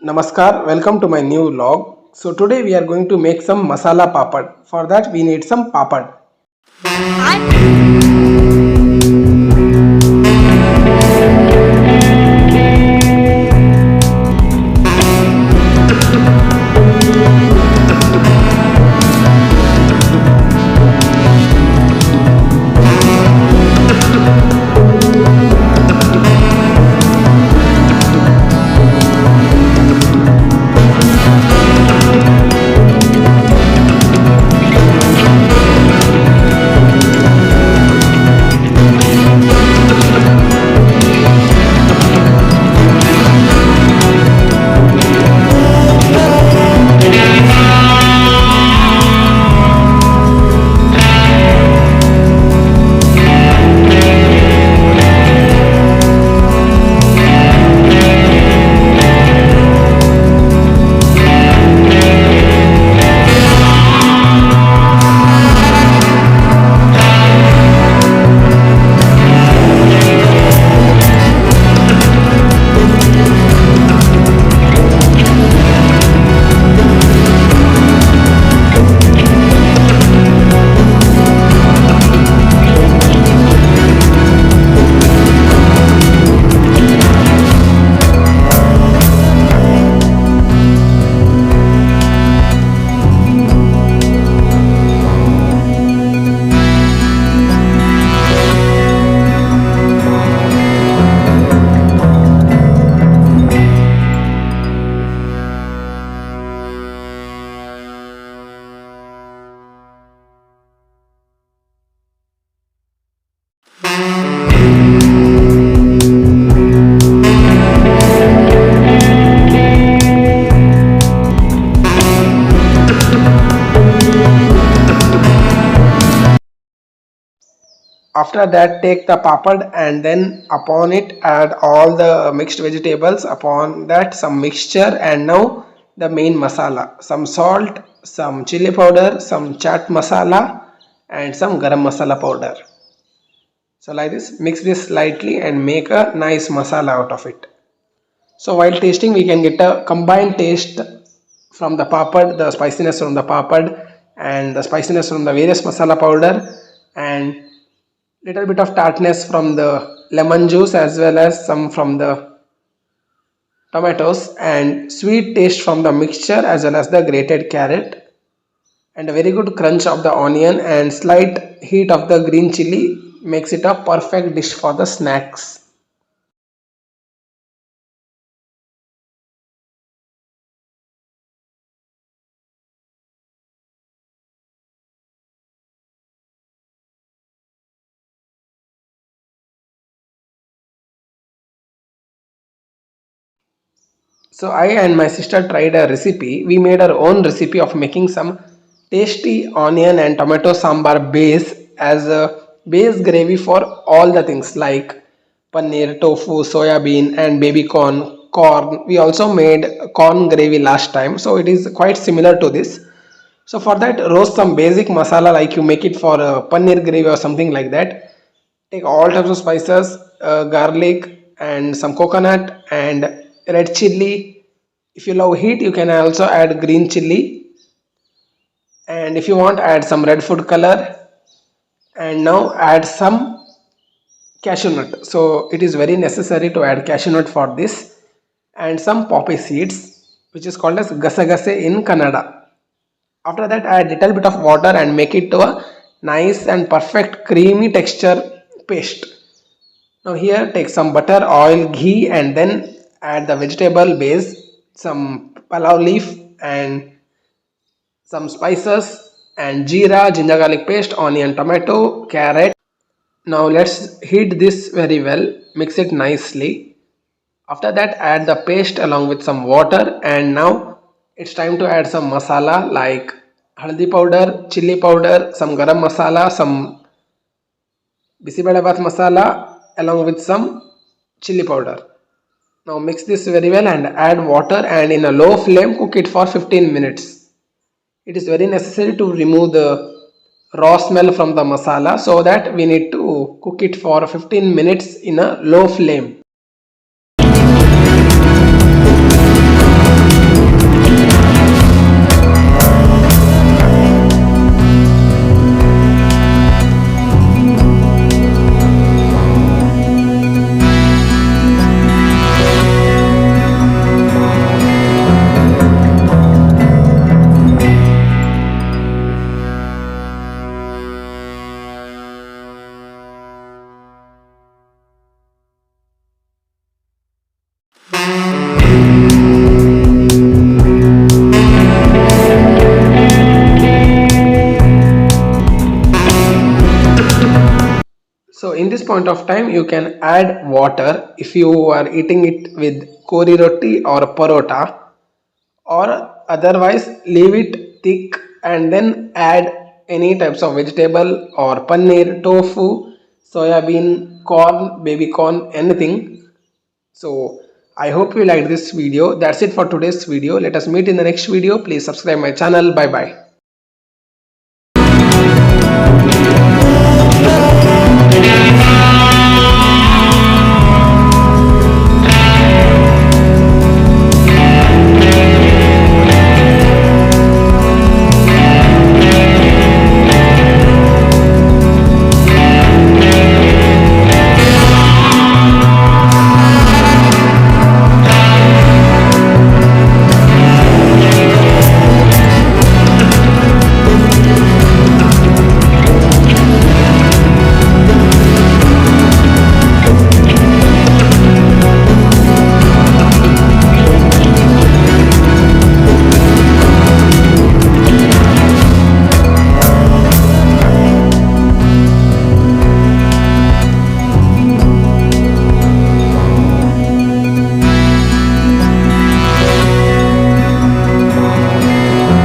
Namaskar, welcome to my new vlog. So today we are going to make some masala papad. For that we need some papad. After that take the papad and then upon it add all the mixed vegetables, upon that some mixture, and now the main masala, some salt, some chili powder, some chaat masala and some garam masala powder. So like this mix this slightly and make a nice masala out of it. So while tasting we can get a combined taste from the papad, the spiciness from the papad and the spiciness from the various masala powder, and little bit of tartness from the lemon juice as well as some from the tomatoes, and sweet taste from the mixture as well as the grated carrot, and a very good crunch of the onion and slight heat of the green chili makes it a perfect dish for the snacks. So I and my sister tried a recipe. We made our own recipe of making some tasty onion and tomato sambar base as a base gravy for all the things like paneer, tofu, soya bean and baby corn. We also made corn gravy last time, so it is quite similar to this. So for that, roast some basic masala like you make it for a paneer gravy or something like that. Take all types of spices, garlic and some coconut and red chili. If you love heat, you can also add green chili, and if you want, add some red food color. And now add some cashew nut. So it is very necessary to add cashew nut for this, and some poppy seeds, which is called as gasagase in Kannada. After that, add little bit of water and make it to a nice and perfect creamy texture paste. Now here take some butter, oil, ghee and then add the vegetable base, some palau leaf and some spices and jeera, ginger garlic paste, onion, tomato, carrot. Now let's heat this very well, mix it nicely. After that add the paste along with some water, and now it's time to add some masala like haldi powder, chili powder, some garam masala, some bisibelabath masala along with some chili powder. Now mix this very well and add water, and in a low flame cook it for 15 minutes. It is very necessary to remove the raw smell from the masala, so that we need to cook it for 15 minutes in a low flame. point of time you can add water if you are eating it with kori roti or parota, or otherwise leave it thick and then add any types of vegetable or paneer, tofu, soya bean, corn, baby corn, anything. So I hope you liked this video. That's it for today's video. Let us meet in the next video. Please subscribe my channel. Bye bye.